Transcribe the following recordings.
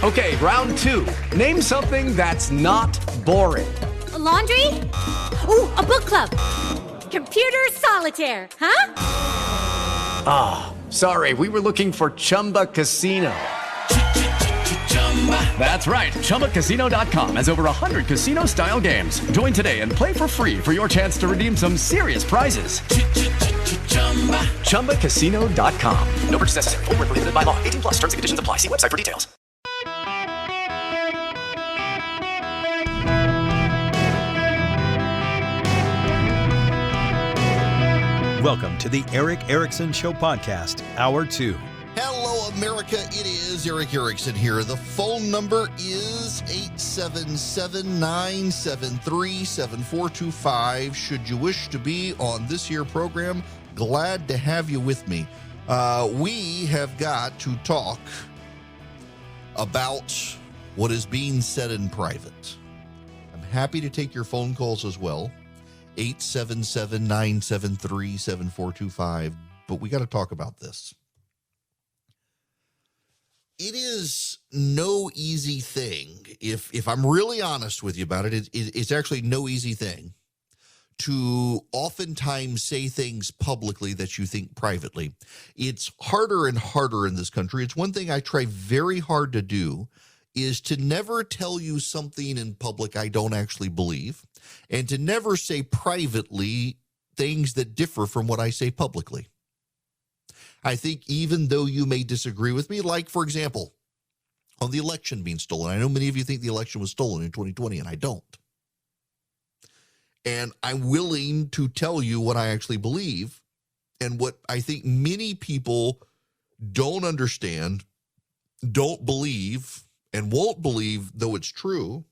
Okay, round two. Name something that's not boring. A laundry? Ooh, a book club. Computer solitaire, huh? Ah, sorry, we were looking for Chumba Casino. That's right, ChumbaCasino.com has over 100 casino-style games. Join today and play for free for your chance to redeem some serious prizes. ChumbaCasino.com. No purchase necessary. Void where prohibited by law. 18 plus. Terms and conditions apply. See website for details. Welcome to the Eric Erickson Show Podcast, Hour 2. Hello, America. It is Eric Erickson here. The phone number is 877-973-7425. Should you wish to be on this here program, glad to have you with me. We have got to talk about what is being said in private. I'm happy to take your phone calls as well. 877-973-7425. But we got to talk about this. It is no easy thing. If I'm really honest with you about it, it's actually no easy thing to oftentimes say things publicly that you think privately. It's harder and harder in this country. It's one thing I try very hard to do is to never tell you something in public I don't actually believe, and to never say privately things that differ from what I say publicly. I think even though you may disagree with me, like, for example, on the election being stolen. I know many of you think the election was stolen in 2020, and I don't. And I'm willing to tell you what I actually believe, and what I think many people don't understand, don't believe, and won't believe, though it's true,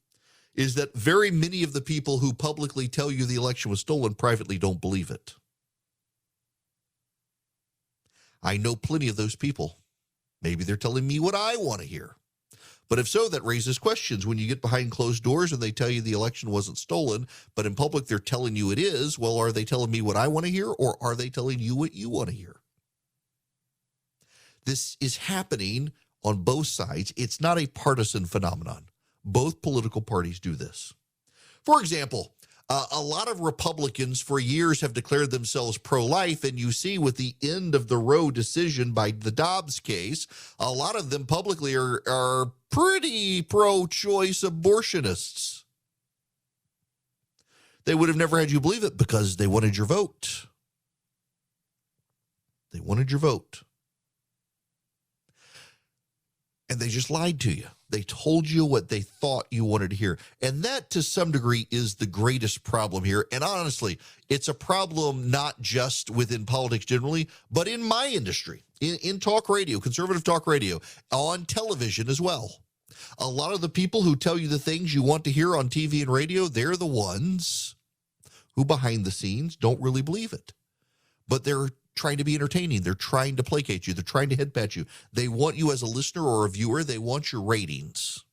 is that very many of the people who publicly tell you the election was stolen privately don't believe it. I know plenty of those people. Maybe they're telling me what I want to hear. But if so, that raises questions. When you get behind closed doors and they tell you the election wasn't stolen, but in public they're telling you it is, well, are they telling me what I want to hear, or are they telling you what you want to hear? This is happening on both sides. It's not a partisan phenomenon. Both political parties do this. For example, a lot of Republicans for years have declared themselves pro-life, and you see with the end of the Roe decision by the Dobbs case, a lot of them publicly are pretty pro-choice abortionists. They would have never had you believe it because they wanted your vote. They wanted your vote. And they just lied to you. They told you what they thought you wanted to hear. And that, to some degree, is the greatest problem here. And honestly, it's a problem not just within politics generally, but in my industry, in talk radio, conservative talk radio, on television as well. A lot of the people who tell you the things you want to hear on TV and radio, they're the ones who behind the scenes don't really believe it. But they're trying to be entertaining. They're trying to placate you. They're trying to head pat you. They want you as a listener or a viewer. They want your ratings.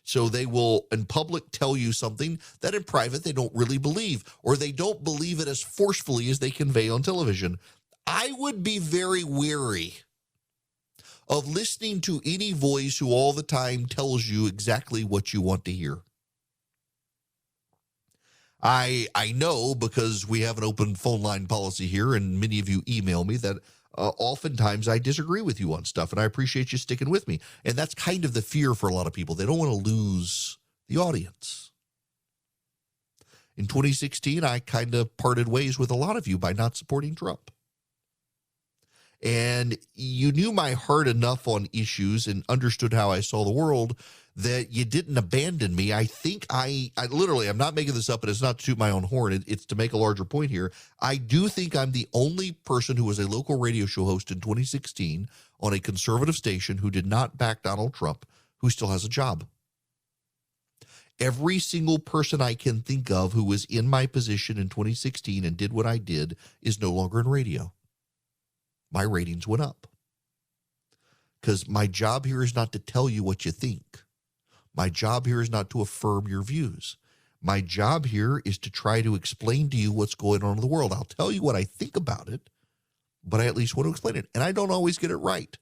So they will, in public, tell you something that in private they don't really believe, or they don't believe it as forcefully as they convey on television. I would be very wary of listening to any voice who all the time tells you exactly what you want to hear. I know, because we have an open phone line policy here, and many of you email me, that oftentimes I disagree with you on stuff, and I appreciate you sticking with me. And that's kind of the fear for a lot of people. They don't want to lose the audience. In 2016, I kind of parted ways with a lot of you by not supporting Trump. And you knew my heart enough on issues and understood how I saw the world that you didn't abandon me. I think I literally, I'm not making this up, and it's not to toot my own horn. It's to make a larger point here. I do think I'm the only person who was a local radio show host in 2016 on a conservative station who did not back Donald Trump, who still has a job. Every single person I can think of who was in my position in 2016 and did what I did is no longer in radio. My ratings went up. Because my job here is not to tell you what you think. My job here is not to affirm your views. My job here is to try to explain to you what's going on in the world. I'll tell you what I think about it, but I at least want to explain it. And I don't always get it right.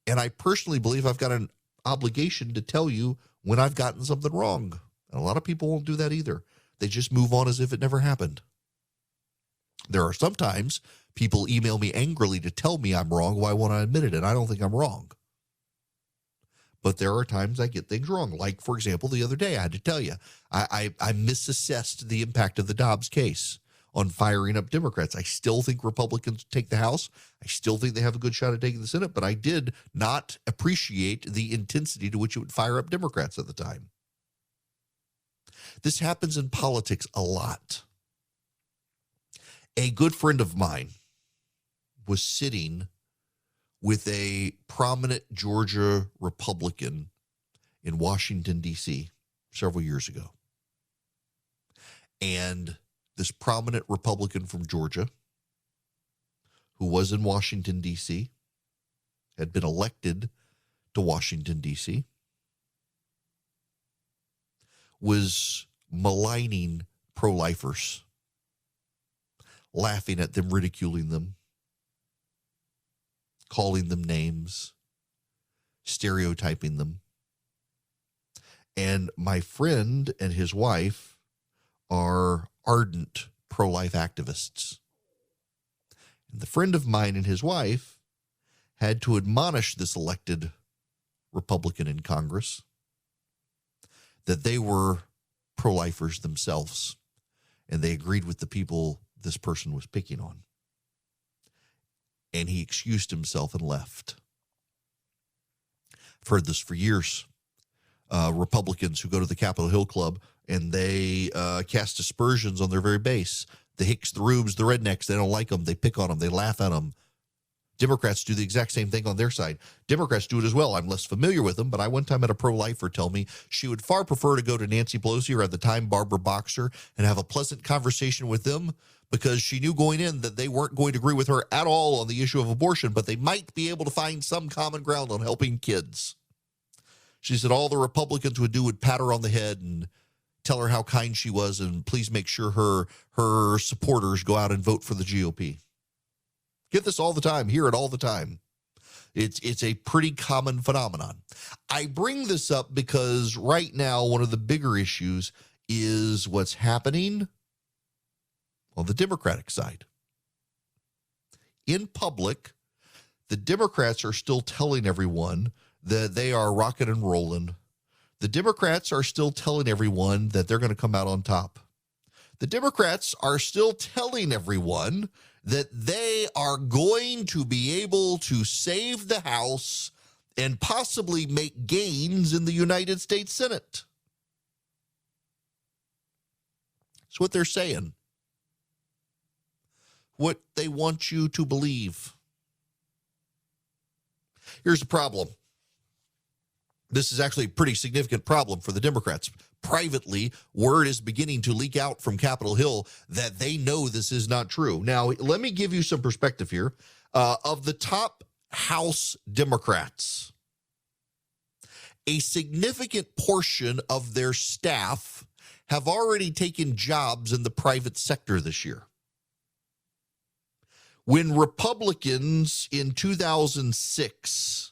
And I personally believe I've got an obligation to tell you when I've gotten something wrong. And a lot of people won't do that either. They just move on as if it never happened. There are sometimes people email me angrily to tell me I'm wrong. Why won't I admit it? And I don't think I'm wrong. But there are times I get things wrong. Like, for example, the other day, I had to tell you, I misassessed the impact of the Dobbs case on firing up Democrats. I still think Republicans take the House. I still think they have a good shot at taking the Senate, but I did not appreciate the intensity to which it would fire up Democrats at the time. This happens in politics a lot. A good friend of mine was sitting with a prominent Georgia Republican in Washington, D.C. several years ago. And this prominent Republican from Georgia, who was in Washington, D.C., had been elected to Washington, D.C., was maligning pro-lifers, laughing at them, ridiculing them, calling them names, stereotyping them. And my friend and his wife are ardent pro-life activists. And the friend of mine and his wife had to admonish this elected Republican in Congress that they were pro-lifers themselves, and they agreed with the people this person was picking on. And he excused himself and left. I've heard this for years. Republicans who go to the Capitol Hill Club and they cast aspersions on their very base. The Hicks, the Rubes, the Rednecks, they don't like them. They pick on them. They laugh at them. Democrats do the exact same thing on their side. Democrats do it as well. I'm less familiar with them, but I one time had a pro-lifer tell me she would far prefer to go to Nancy Pelosi or at the time Barbara Boxer and have a pleasant conversation with them, because she knew going in that they weren't going to agree with her at all on the issue of abortion, but they might be able to find some common ground on helping kids. She said all the Republicans would do would pat her on the head and tell her how kind she was and please make sure her supporters go out and vote for the GOP. Get this all the time, hear it all the time. It's a pretty common phenomenon. I bring this up because right now one of the bigger issues is what's happening on the Democratic side. In public, the Democrats are still telling everyone that they are rocking and rolling. The Democrats are still telling everyone that they're going to come out on top. The Democrats are still telling everyone that they are going to be able to save the House and possibly make gains in the United States Senate. That's what they're saying. What they want you to believe. Here's the problem. This is actually a pretty significant problem for the Democrats. Privately, word is beginning to leak out from Capitol Hill that they know this is not true. Now, let me give you some perspective here. Of the top House Democrats, a significant portion of their staff have already taken jobs in the private sector this year. When Republicans in 2006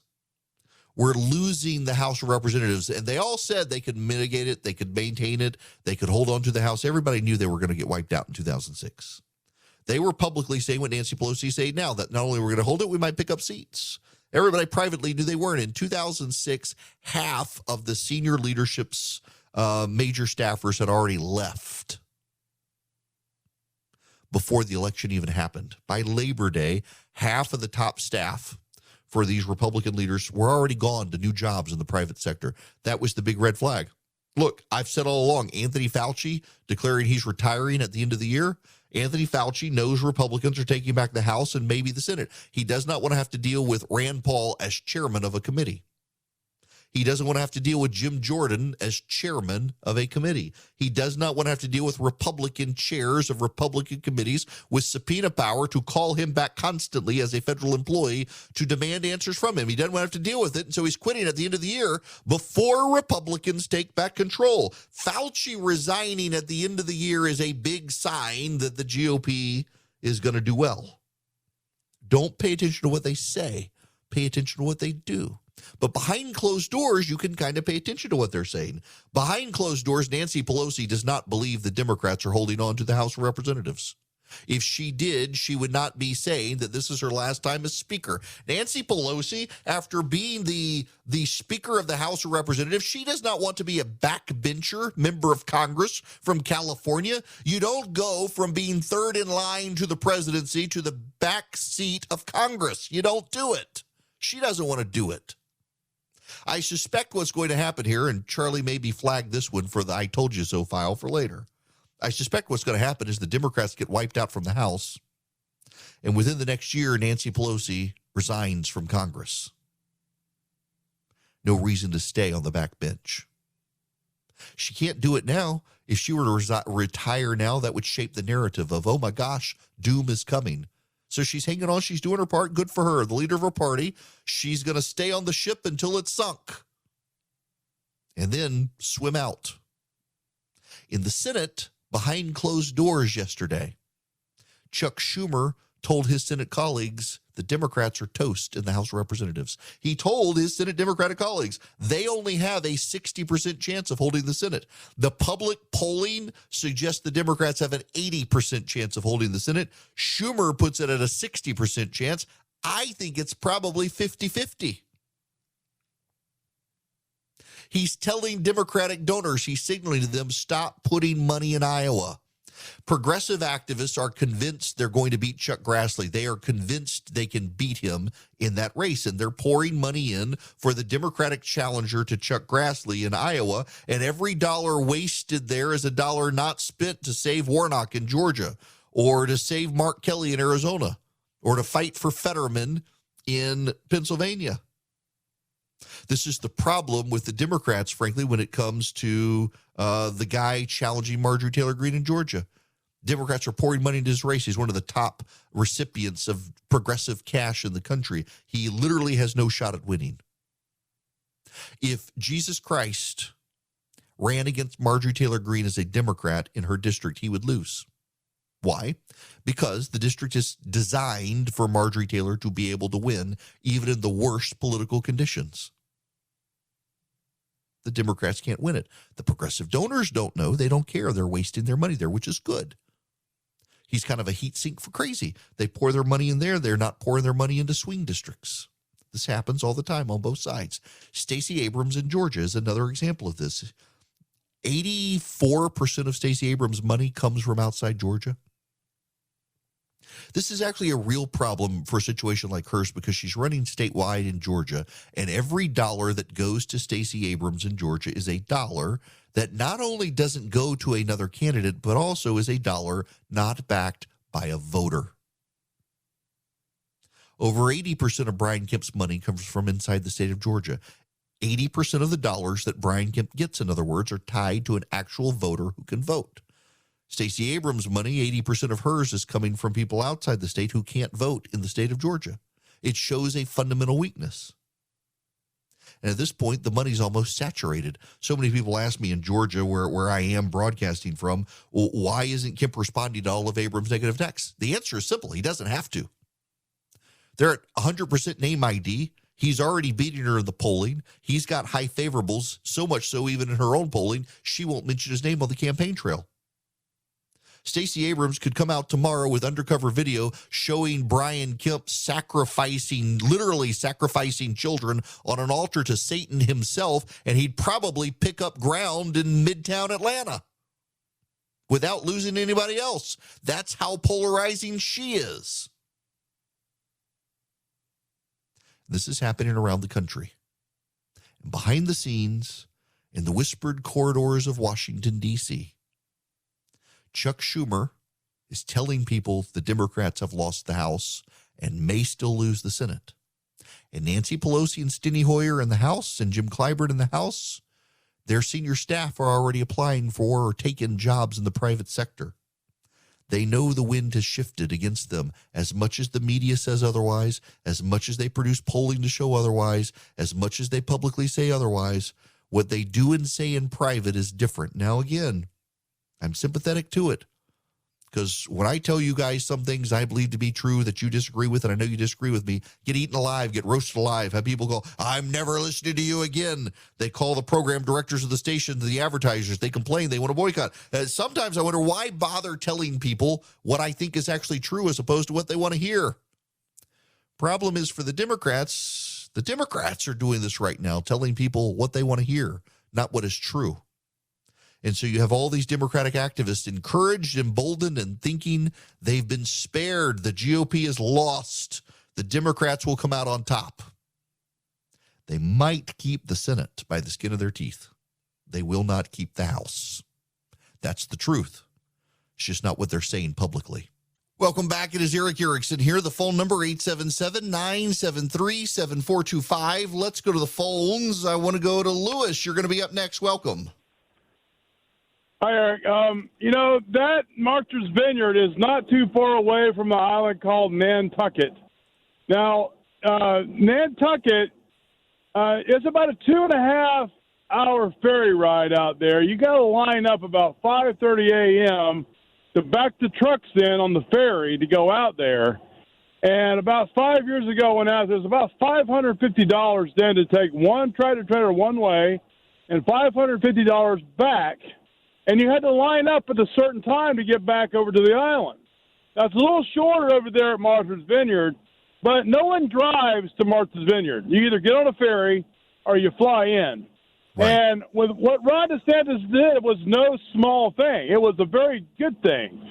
were losing the House of Representatives, and they all said they could mitigate it, they could maintain it, they could hold on to the House. Everybody knew they were going to get wiped out in 2006. They were publicly saying what Nancy Pelosi said now, that not only we're going to hold it, we might pick up seats. Everybody privately knew they weren't. In 2006, half of the senior leadership's major staffers had already left before the election even happened. By Labor Day, half of the top staff for these Republican leaders were already gone to new jobs in the private sector. That was the big red flag. Look, I've said all along, Anthony Fauci declaring he's retiring at the end of the year. Anthony Fauci knows Republicans are taking back the House and maybe the Senate. He does not want to have to deal with Rand Paul as chairman of a committee. He doesn't want to have to deal with Jim Jordan as chairman of a committee. He does not want to have to deal with Republican chairs of Republican committees with subpoena power to call him back constantly as a federal employee to demand answers from him. He doesn't want to have to deal with it, and so he's quitting at the end of the year before Republicans take back control. Fauci resigning at the end of the year is a big sign that the GOP is going to do well. Don't pay attention to what they say. pay attention to what they do. But behind closed doors, you can kind of pay attention to what they're saying. Behind closed doors, Nancy Pelosi does not believe the Democrats are holding on to the House of Representatives. If she did, she would not be saying that this is her last time as Speaker. Nancy Pelosi, after being the Speaker of the House of Representatives, she does not want to be a backbencher member of Congress from California. You don't go from being third in line to the presidency to the back seat of Congress. You don't do it. She doesn't want to do it. I suspect what's going to happen here, and Charlie maybe flagged this one for the I told you so file for later. I suspect what's going to happen is the Democrats get wiped out from the House, and within the next year, Nancy Pelosi resigns from Congress. No reason to stay on the back bench. She can't do it now. If she were to retire now, that would shape the narrative of, oh my gosh, doom is coming. So she's hanging on. She's doing her part. Good for her. The leader of her party. She's going to stay on the ship until it's sunk and then swim out. In the Senate, behind closed doors yesterday, Chuck Schumer told his Senate colleagues the Democrats are toast in the House of Representatives. He told his Senate Democratic colleagues they only have a 60% chance of holding the Senate. The public polling suggests the Democrats have an 80% chance of holding the Senate. Schumer puts it at a 60% chance. I think it's probably 50-50. He's telling Democratic donors, he's signaling to them, stop putting money in Iowa. Progressive activists are convinced they're going to beat Chuck Grassley. They are convinced they can beat him in that race, and they're pouring money in for the Democratic challenger to Chuck Grassley in Iowa, and every dollar wasted there is a dollar not spent to save Warnock in Georgia or to save Mark Kelly in Arizona or to fight for Fetterman in Pennsylvania. This is the problem with the Democrats, frankly, when it comes to the guy challenging Marjorie Taylor Greene in Georgia. Democrats are pouring money into his race. He's one of the top recipients of progressive cash in the country. He literally has no shot at winning. If Jesus Christ ran against Marjorie Taylor Greene as a Democrat in her district, he would lose. Why? Because the district is designed for Marjorie Taylor to be able to win, even in the worst political conditions. The Democrats can't win it. The progressive donors don't know. They don't care. They're wasting their money there, which is good. He's kind of a heat sink for crazy. They pour their money in there. They're not pouring their money into swing districts. This happens all the time on both sides. Stacey Abrams in Georgia is another example of this. 84% of Stacey Abrams' money comes from outside Georgia. This is actually a real problem for a situation like hers because she's running statewide in Georgia, and every dollar that goes to Stacey Abrams in Georgia is a dollar that not only doesn't go to another candidate, but also is a dollar not backed by a voter. Over 80% of Brian Kemp's money comes from inside the state of Georgia. 80% of the dollars that Brian Kemp gets, in other words, are tied to an actual voter who can vote. Stacey Abrams' money, 80% of hers is coming from people outside the state who can't vote in the state of Georgia. It shows a fundamental weakness. And at this point, the money's almost saturated. So many people ask me in Georgia, where I am broadcasting from, well, why isn't Kemp responding to all of Abrams' negative texts? The answer is simple. He doesn't have to. They're at 100% name ID. He's already beating her in the polling. He's got high favorables, so much so even in her own polling, she won't mention his name on the campaign trail. Stacey Abrams could come out tomorrow with undercover video showing Brian Kemp literally sacrificing children on an altar to Satan himself, and he'd probably pick up ground in Midtown Atlanta without losing anybody else. That's how polarizing she is. This is happening around the country. And behind the scenes, in the whispered corridors of Washington, D.C., Chuck Schumer is telling people the Democrats have lost the House and may still lose the Senate. And Nancy Pelosi and Steny Hoyer in the House and Jim Clyburn in the House, their senior staff are already applying for or taking jobs in the private sector. They know the wind has shifted against them as much as the media says otherwise, as much as they produce polling to show otherwise, as much as they publicly say otherwise. What they do and say in private is different. Now, again, I'm sympathetic to it Because when I tell you guys some things I believe to be true that you disagree with, and I know you disagree with me, get eaten alive, get roasted alive, have people go, I'm never listening to you again. They call the program directors of the station, the advertisers. They complain. They want to boycott. Sometimes I wonder why bother telling people what I think is actually true as opposed to what they want to hear. Problem is for the Democrats are doing this right now, telling people what they want to hear, not what is true. And so you have all these Democratic activists encouraged, emboldened, and thinking they've been spared. The GOP is lost. The Democrats will come out on top. They might keep the Senate by the skin of their teeth. They will not keep the House. That's the truth. It's just not what they're saying publicly. Welcome back. It is Eric Erickson here. The phone number 877-973-7425. Let's go to the phones. I want to go to Lewis. You're going to be up next. Welcome. Hi, Eric. That Martha's Vineyard is not too far away from the island called Nantucket. Now, Nantucket is about a 2.5-hour ferry ride out there. You got to line up about 5:30 a.m. to back the trucks in on the ferry to go out there. And about 5 years ago when I was, it was about $550 then to take one tractor-trailer one way and $550 back. And you had to line up at a certain time to get back over to the island. Now, it's a little shorter over there at Martha's Vineyard, but no one drives to Martha's Vineyard. You either get on a ferry or you fly in. Right. And with what Ron DeSantis did was no small thing. It was a very good thing.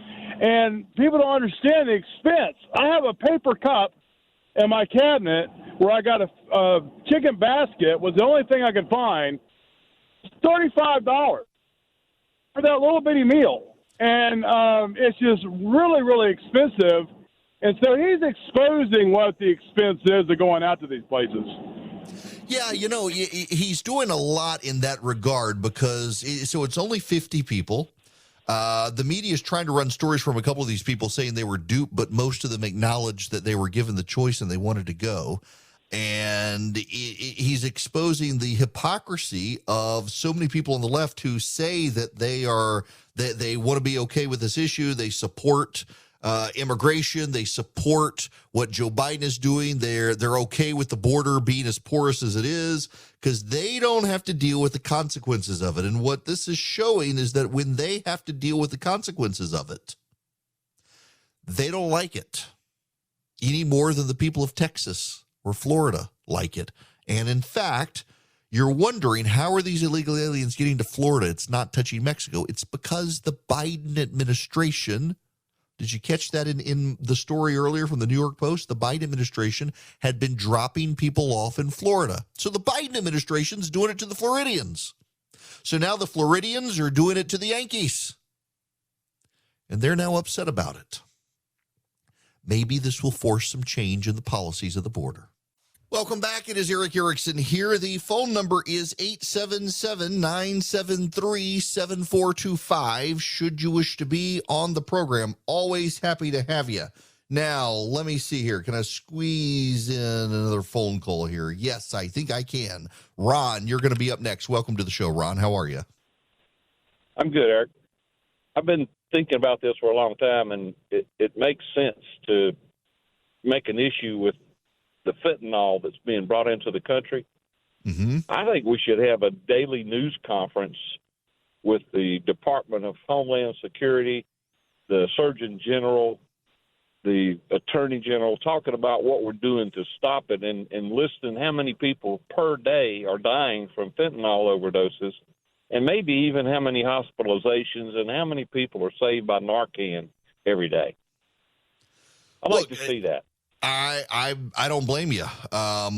And people don't understand the expense. I have a paper cup in my cabinet where I got a chicken basket, was the only thing I could find. It's $35 for that little bitty meal. And it's just really, really expensive. And so he's exposing what the expense is of going out to these places. Yeah, he's doing a lot in that regard because it's only 50 people. The media is trying to run stories from a couple of these people saying they were duped, but most of them acknowledged that they were given the choice and they wanted to go. And he's exposing the hypocrisy of so many people on the left who say that they want to be okay with this issue. They support immigration. They support what Joe Biden is doing. They're okay with the border being as porous as it is because they don't have to deal with the consequences of it. And what this is showing is that when they have to deal with the consequences of it, they don't like it any more than the people of Texas or Florida like it. And in fact, you're wondering, how are these illegal aliens getting to Florida? It's not touching Mexico. It's because the Biden administration, did you catch that in the story earlier from the New York Post? The Biden administration had been dropping people off in Florida. So the Biden administration's doing it to the Floridians. So now the Floridians are doing it to the Yankees. And they're now upset about it. Maybe this will force some change in the policies of the border. Welcome back. It is Eric Erickson here. The phone number is 877-973-7425. Should you wish to be on the program, always happy to have you. Now, let me see here. Can I squeeze in another phone call here? Yes, I think I can. Ron, you're going to be up next. Welcome to the show, Ron. How are you? I'm good, Eric. I've been thinking about this for a long time, and it makes sense to make an issue with the fentanyl that's being brought into the country. Mm-hmm. I think we should have a daily news conference with the Department of Homeland Security, the Surgeon General, the Attorney General, talking about what we're doing to stop it and listing how many people per day are dying from fentanyl overdoses, and maybe even how many hospitalizations and how many people are saved by Narcan every day. I'd like to see that. I don't blame you.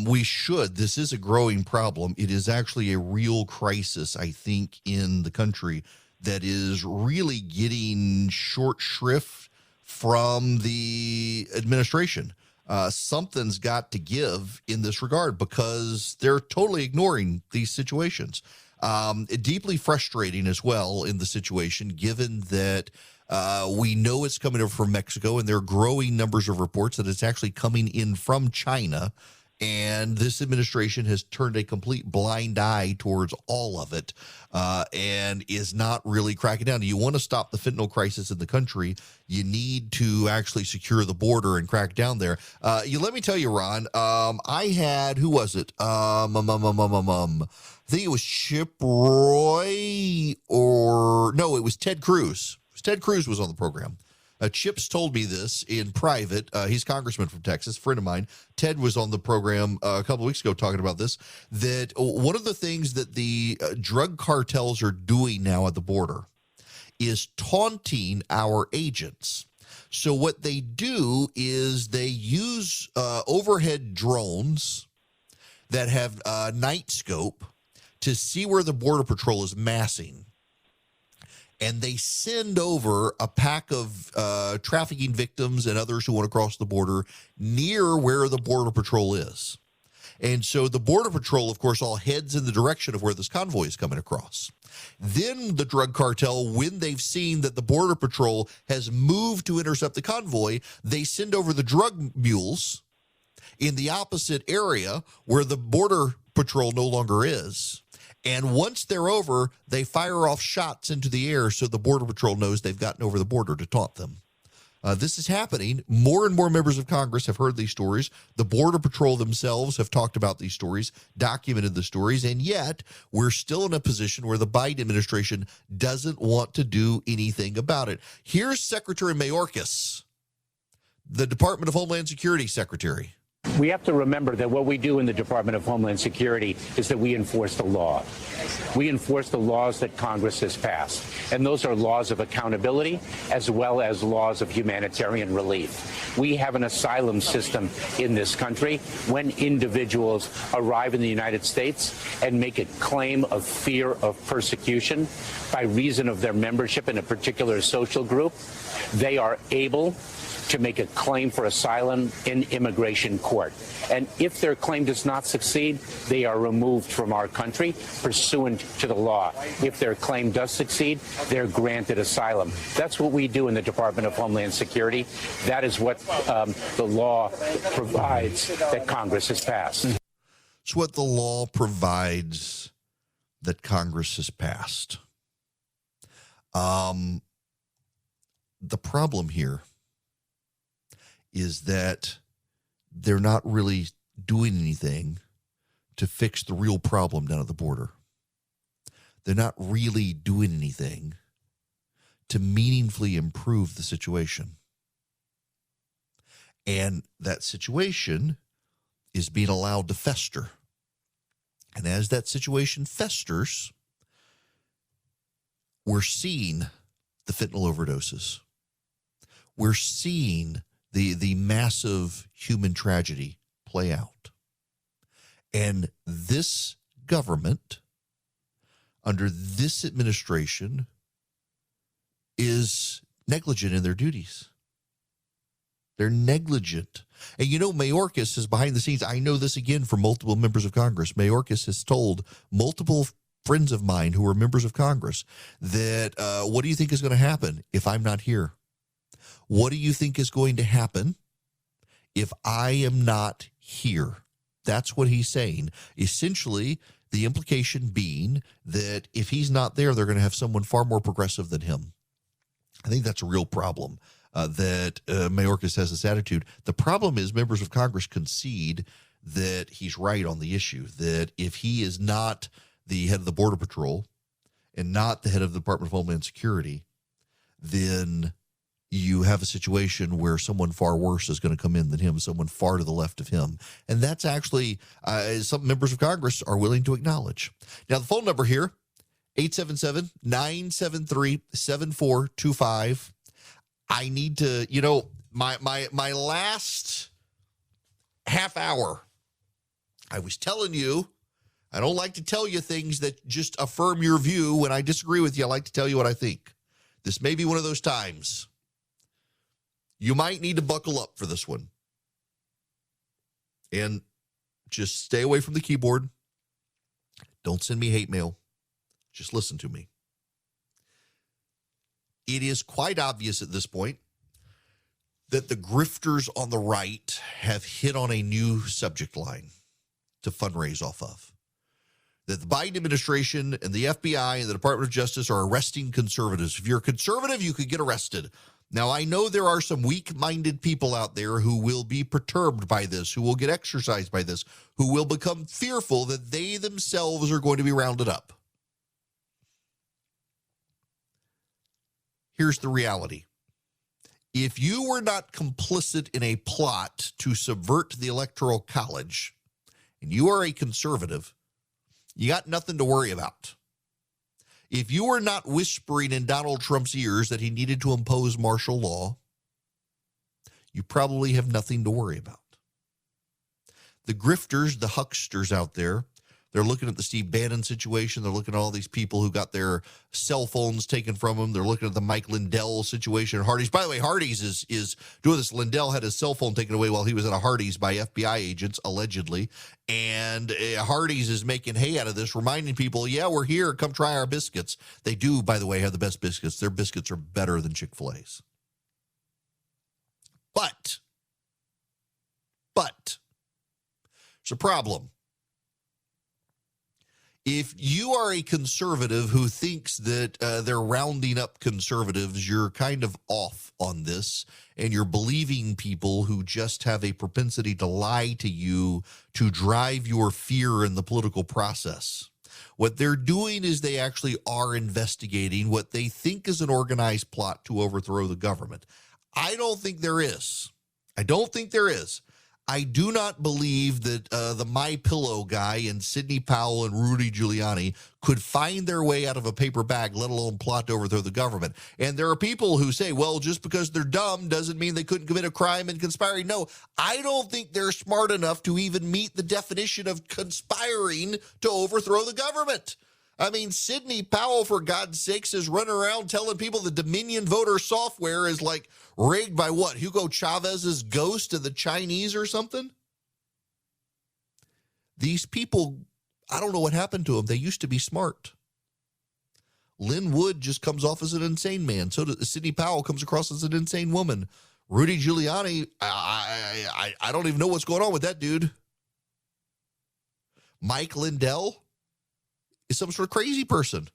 We should. This is a growing problem. It is actually a real crisis, I think, in the country that is really getting short shrift from the administration. Something's got to give in this regard because they're totally ignoring these situations. Deeply frustrating as well in the situation, given that we know it's coming over from Mexico, and there are growing numbers of reports that it's actually coming in from China. And this administration has turned a complete blind eye towards all of it and is not really cracking down. You want to stop the fentanyl crisis in the country, you need to actually secure the border and crack down there. Let me tell you, Ron, I had, who was it? I think it was Chip Roy it was Ted Cruz. Ted Cruz was on the program. Chips told me this in private. He's congressman from Texas, friend of mine. Ted was on the program a couple of weeks ago talking about this, that one of the things that the drug cartels are doing now at the border is taunting our agents. So what they do is they use overhead drones that have night scope to see where the Border Patrol is massing. And they send over a pack of trafficking victims and others who want to cross the border near where the Border Patrol is. And so the Border Patrol, of course, all heads in the direction of where this convoy is coming across. Then the drug cartel, when they've seen that the Border Patrol has moved to intercept the convoy, they send over the drug mules in the opposite area where the Border Patrol no longer is. And once they're over, they fire off shots into the air so the Border Patrol knows they've gotten over the border to taunt them. This is happening. More and more members of Congress have heard these stories. The Border Patrol themselves have talked about these stories, documented the stories, and yet we're still in a position where the Biden administration doesn't want to do anything about it. Here's Secretary Mayorkas, the Department of Homeland Security Secretary. We have to remember that what we do in the Department of Homeland Security is that we enforce the law. We enforce the laws that Congress has passed. And those are laws of accountability as well as laws of humanitarian relief. We have an asylum system in this country. When individuals arrive in the United States and make a claim of fear of persecution by reason of their membership in a particular social group, they are able to make a claim for asylum in immigration court. And if their claim does not succeed, they are removed from our country pursuant to the law. If their claim does succeed, they're granted asylum. That's what we do in the Department of Homeland Security. That is what the law provides that Congress has passed. It's what the law provides that Congress has passed. The problem here is that they're not really doing anything to fix the real problem down at the border. They're not really doing anything to meaningfully improve the situation. And that situation is being allowed to fester. And as that situation festers, we're seeing the fentanyl overdoses. We're seeing the massive human tragedy play out. And this government, under this administration, is negligent in their duties. They're negligent. And you know, Mayorkas is behind the scenes. I know this again from multiple members of Congress. Mayorkas has told multiple friends of mine who are members of Congress that what do you think is going to happen if I'm not here? What do you think is going to happen if I am not here? That's what he's saying. Essentially, the implication being that if he's not there, they're going to have someone far more progressive than him. I think that's a real problem, that Mayorkas has this attitude. The problem is members of Congress concede that he's right on the issue, that if he is not the head of the Border Patrol and not the head of the Department of Homeland Security, then you have a situation where someone far worse is going to come in than him, someone far to the left of him. And that's actually some members of Congress are willing to acknowledge. Now, the phone number here, 877-973-7425. I need to, my last half hour, I was telling you, I don't like to tell you things that just affirm your view. When I disagree with you, I like to tell you what I think. This may be one of those times. You might need to buckle up for this one. And just stay away from the keyboard. Don't send me hate mail. Just listen to me. It is quite obvious at this point that the grifters on the right have hit on a new subject line to fundraise off of. That the Biden administration and the FBI and the Department of Justice are arresting conservatives. If you're a conservative, you could get arrested. Now, I know there are some weak-minded people out there who will be perturbed by this, who will get exercised by this, who will become fearful that they themselves are going to be rounded up. Here's the reality. If you were not complicit in a plot to subvert the Electoral College, and you are a conservative, you got nothing to worry about. If you were not whispering in Donald Trump's ears that he needed to impose martial law, you probably have nothing to worry about. The grifters, the hucksters out there, they're looking at the Steve Bannon situation. They're looking at all these people who got their cell phones taken from them. They're looking at the Mike Lindell situation at Hardee's. By the way, Hardee's is doing this. Lindell had his cell phone taken away while he was at a Hardee's by FBI agents, allegedly. And Hardee's is making hay out of this, reminding people, yeah, we're here. Come try our biscuits. They do, by the way, have the best biscuits. Their biscuits are better than Chick-fil-A's. But, there's a problem. If you are a conservative who thinks that they're rounding up conservatives, you're kind of off on this, and you're believing people who just have a propensity to lie to you to drive your fear in the political process. What they're doing is they actually are investigating what they think is an organized plot to overthrow the government. I don't think there is. I do not believe that the MyPillow guy and Sidney Powell and Rudy Giuliani could find their way out of a paper bag, let alone plot to overthrow the government. And there are people who say, well, just because they're dumb doesn't mean they couldn't commit a crime and conspiring. No, I don't think they're smart enough to even meet the definition of conspiring to overthrow the government. I mean, Sidney Powell, for God's sakes, is running around telling people the Dominion voter software is like rigged by what? Hugo Chavez's ghost of the Chinese or something? These people, I don't know what happened to them. They used to be smart. Lynn Wood just comes off as an insane man. So does Sidney Powell comes across as an insane woman. Rudy Giuliani, I don't even know what's going on with that dude. Mike Lindell is some sort of crazy person.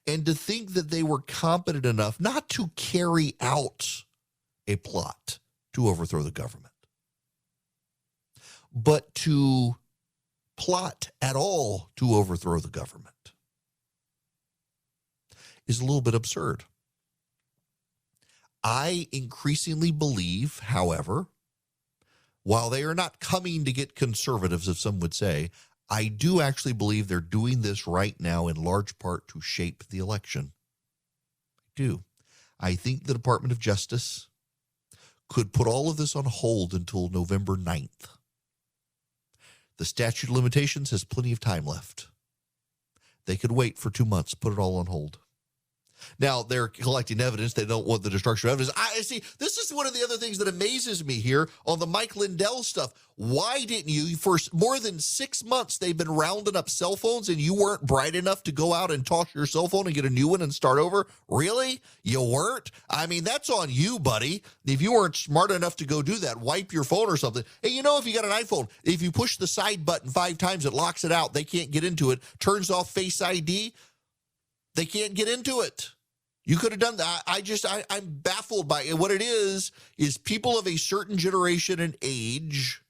And to think that they were competent enough not to carry out a plot to overthrow the government, but to plot at all to overthrow the government is a little bit absurd. I increasingly believe, however, while they are not coming to get conservatives, as some would say, I do actually believe they're doing this right now in large part to shape the election. I do. I think the Department of Justice could put all of this on hold until November 9th. The statute of limitations has plenty of time left. They could wait for 2 months, put it all on hold. Now, they're collecting evidence. They don't want the destruction of evidence. I see. This is one of the other things that amazes me here on the Mike Lindell stuff. Why didn't you, for more than 6 months, they've been rounding up cell phones and you weren't bright enough to go out and toss your cell phone and get a new one and start over? Really? You weren't? I mean, that's on you, buddy. If you weren't smart enough to go do that, wipe your phone or something. Hey, you know, if you got an iPhone, if you push the side button 5 times, it locks it out. They can't get into it. Turns off Face ID. They can't get into it. You could have done that. I'm baffled by it. What it is people of a certain generation and age,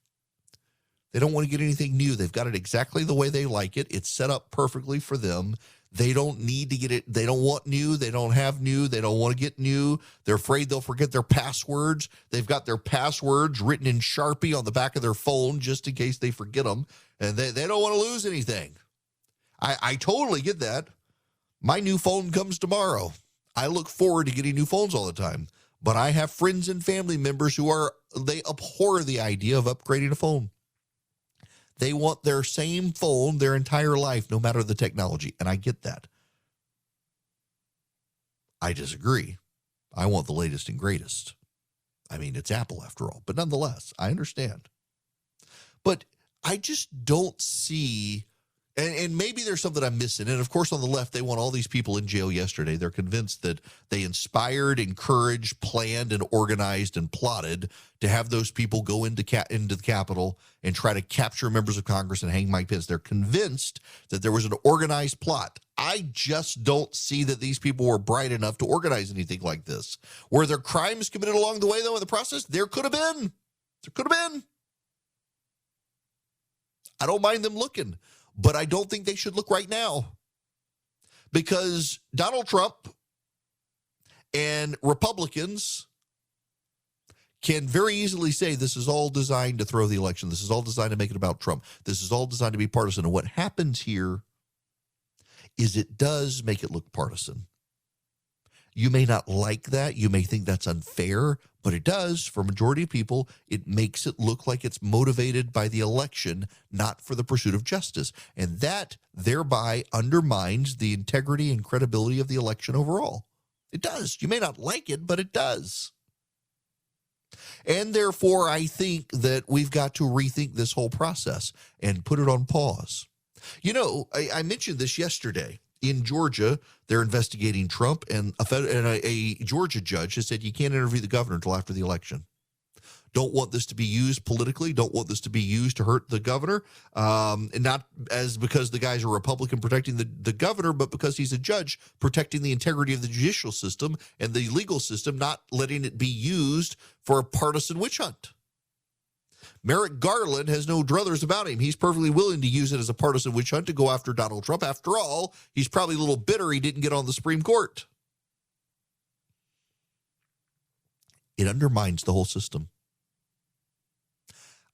they don't want to get anything new. They've got it exactly the way they like it. It's set up perfectly for them. They don't need to get it. They don't want new. They don't have new. They don't want to get new. They're afraid they'll forget their passwords. They've got their passwords written in Sharpie on the back of their phone just in case they forget them. And they don't want to lose anything. I totally get that. My new phone comes tomorrow. I look forward to getting new phones all the time. But I have friends and family members they abhor the idea of upgrading a phone. They want their same phone their entire life, no matter the technology. And I get that. I disagree. I want the latest and greatest. I mean, it's Apple after all. But nonetheless, I understand. But I just don't see And maybe there's something I'm missing. And, of course, on the left, they want all these people in jail yesterday. They're convinced that they inspired, encouraged, planned, and organized and plotted to have those people go into the Capitol and try to capture members of Congress and hang Mike Pence. They're convinced that there was an organized plot. I just don't see that these people were bright enough to organize anything like this. Were there crimes committed along the way, though, in the process? There could have been. There could have been. I don't mind them looking. But I don't think they should look right now, because Donald Trump and Republicans can very easily say this is all designed to throw the election. This is all designed to make it about Trump. This is all designed to be partisan. And what happens here is it does make it look partisan. You may not like that. You may think that's unfair, but it does. For a majority of people, it makes it look like it's motivated by the election, not for the pursuit of justice. And that thereby undermines the integrity and credibility of the election overall. It does. You may not like it, but it does. And therefore, I think that we've got to rethink this whole process and put it on pause. You know, I mentioned this yesterday. In Georgia, they're investigating Trump, and a Georgia judge has said you can't interview the governor until after the election. Don't want this to be used politically. Don't want this to be used to hurt the governor. And not as because the guy's a Republican protecting the governor, but because he's a judge protecting the integrity of the judicial system and the legal system, not letting it be used for a partisan witch hunt. Merrick Garland has no druthers about him. He's perfectly willing to use it as a partisan witch hunt to go after Donald Trump. After all, he's probably a little bitter he didn't get on the Supreme Court. It undermines the whole system.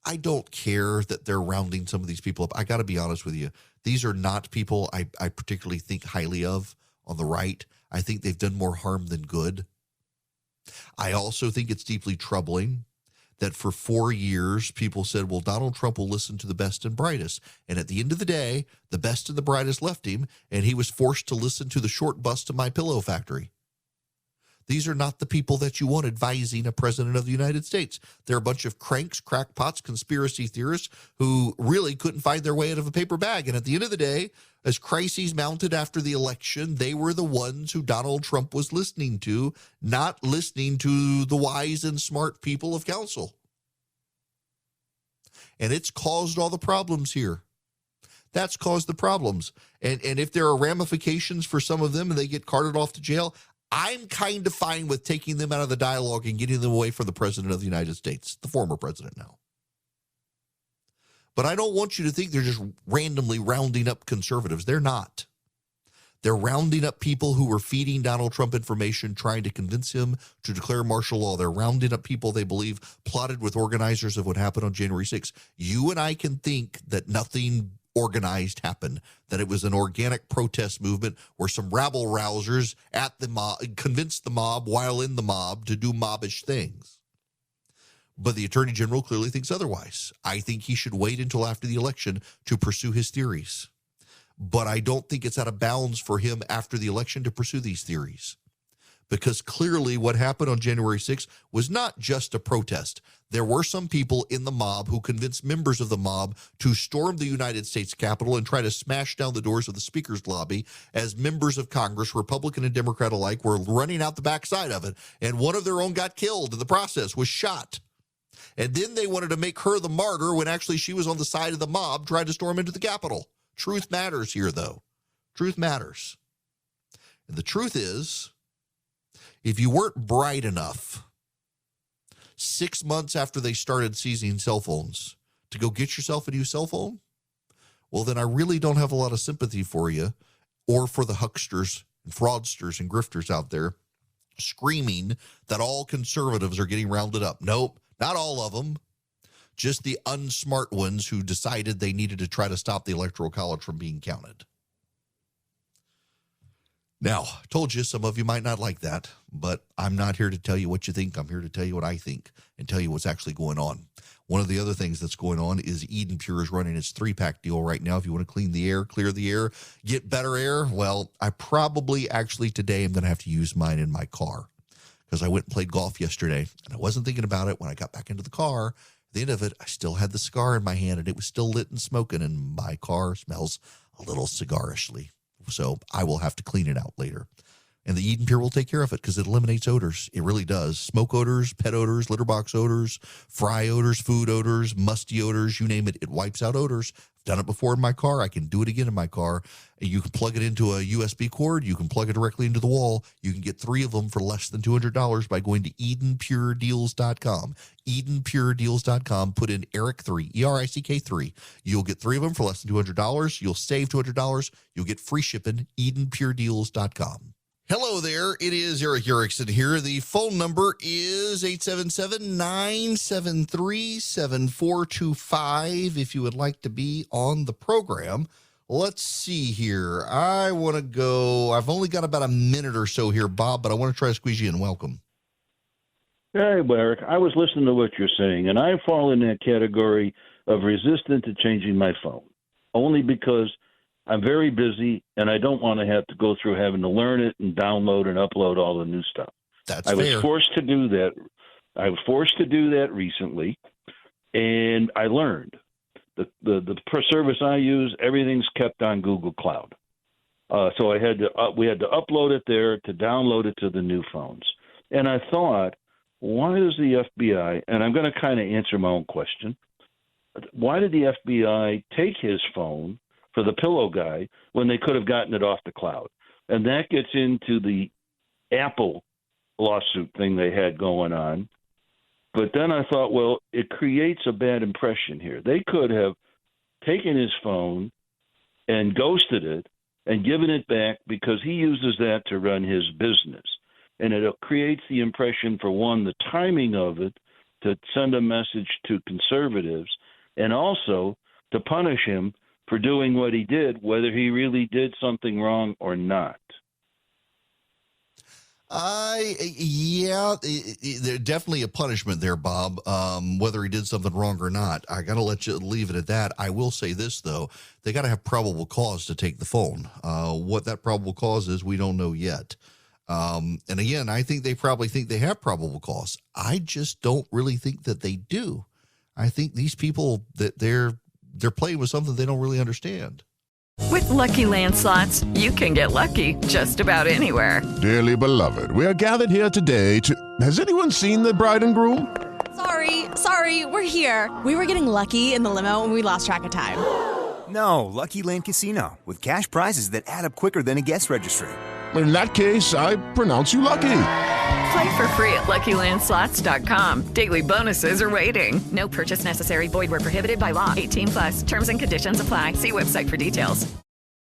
I don't care that they're rounding some of these people up. I got to be honest with you. These are not people I particularly think highly of on the right. I think they've done more harm than good. I also think it's deeply troubling that for 4 years, people said, well, Donald Trump will listen to the best and brightest. And at the end of the day, the best and the brightest left him, and he was forced to listen to the short bus to My Pillow factory. These are not the people that you want advising a president of the United States. They're a bunch of cranks, crackpots, conspiracy theorists who really couldn't find their way out of a paper bag. And at the end of the day, as crises mounted after the election, they were the ones who Donald Trump was listening to, not listening to the wise and smart people of counsel. And it's caused all the problems here. That's caused the problems. And if there are ramifications for some of them and they get carted off to jail, I'm kind of fine with taking them out of the dialogue and getting them away from the president of the United States, the former president now. But I don't want you to think they're just randomly rounding up conservatives. They're not. They're rounding up people who were feeding Donald Trump information, trying to convince him to declare martial law. They're rounding up people they believe plotted with organizers of what happened on January 6th. You and I can think that nothing organized happened, that it was an organic protest movement where some rabble-rousers at the mob convinced the mob while in the mob to do mobbish things. But the Attorney General clearly thinks otherwise. I think he should wait until after the election to pursue his theories. But I don't think it's out of bounds for him after the election to pursue these theories. Because clearly what happened on January 6th was not just a protest. There were some people in the mob who convinced members of the mob to storm the United States Capitol and try to smash down the doors of the Speaker's lobby as members of Congress, Republican and Democrat alike, were running out the backside of it. And one of their own got killed in the process, was shot. And then they wanted to make her the martyr when actually she was on the side of the mob trying to storm into the Capitol. Truth matters here, though. Truth matters. And the truth is, if you weren't bright enough 6 months after they started seizing cell phones to go get yourself a new cell phone, well, then I really don't have a lot of sympathy for you or for the hucksters and fraudsters and grifters out there screaming that all conservatives are getting rounded up. Nope, not all of them. Just the unsmart ones who decided they needed to try to stop the Electoral College from being counted. Now, I told you some of you might not like that, but I'm not here to tell you what you think. I'm here to tell you what I think and tell you what's actually going on. One of the other things that's going on is Eden Pure is running its 3-pack deal right now. If you want to clean the air, clear the air, get better air, well, I probably actually today am going to have to use mine in my car because I went and played golf yesterday, and I wasn't thinking about it when I got back into the car. At the end of it, I still had the cigar in my hand, and it was still lit and smoking, and my car smells a little cigarishly. So I will have to clean it out later. And the Eden Pure will take care of it because it eliminates odors. It really does. Smoke odors, pet odors, litter box odors, fry odors, food odors, musty odors, you name it. It wipes out odors. I've done it before in my car. I can do it again in my car. You can plug it into a USB cord. You can plug it directly into the wall. You can get 3 of them for less than $200 by going to EdenPureDeals.com. EdenPureDeals.com. Put in Eric3, ERICK3. You'll get 3 of them for less than $200. You'll save $200. You'll get free shipping. EdenPureDeals.com. Hello there. It is Eric Erickson here. The phone number is 877-973-7425 if you would like to be on the program. Let's see here. I want to go. I've only got about a minute or so here, Bob, but I want to try to squeeze you in. Welcome. Hey, Eric. I was listening to what you're saying, and I fall in that category of resistant to changing my phone, only because I'm very busy, and I don't want to have to go through having to learn it and download and upload all the new stuff. I was forced to do that. I was forced to do that recently, and I learned. The service I use, everything's kept on Google Cloud. So we had to upload it there to download it to the new phones. And I thought, why does the FBI, and I'm going to kind of answer my own question, why did the FBI take his phone for the pillow guy when they could have gotten it off the cloud? And that gets into the Apple lawsuit thing they had going on. But then I thought, well, it creates a bad impression here. They could have taken his phone and ghosted it and given it back because he uses that to run his business. And it creates the impression, for one, the timing of it, to send a message to conservatives, and also to punish him for doing what he did, whether he really did something wrong or not. There's definitely a punishment there, Bob, whether he did something wrong or not. I got to let you leave it at that. I will say this, though. They got to have probable cause to take the phone. What that probable cause is, we don't know yet. And again, I think they probably think they have probable cause. I just don't really think that they do. I think these people, that they're playing with something they don't really understand. With Lucky Land Slots, you can get lucky just about anywhere. Dearly beloved, we are gathered here today to... Has anyone seen the bride and groom? Sorry, we're here. We were getting lucky in the limo and we lost track of time. No, Lucky Land Casino, with cash prizes that add up quicker than a guest registry. In that case, I pronounce you lucky. Play for free at LuckyLandSlots.com. Daily bonuses are waiting. No purchase necessary. Void where prohibited by law. 18+. Terms and conditions apply. See website for details.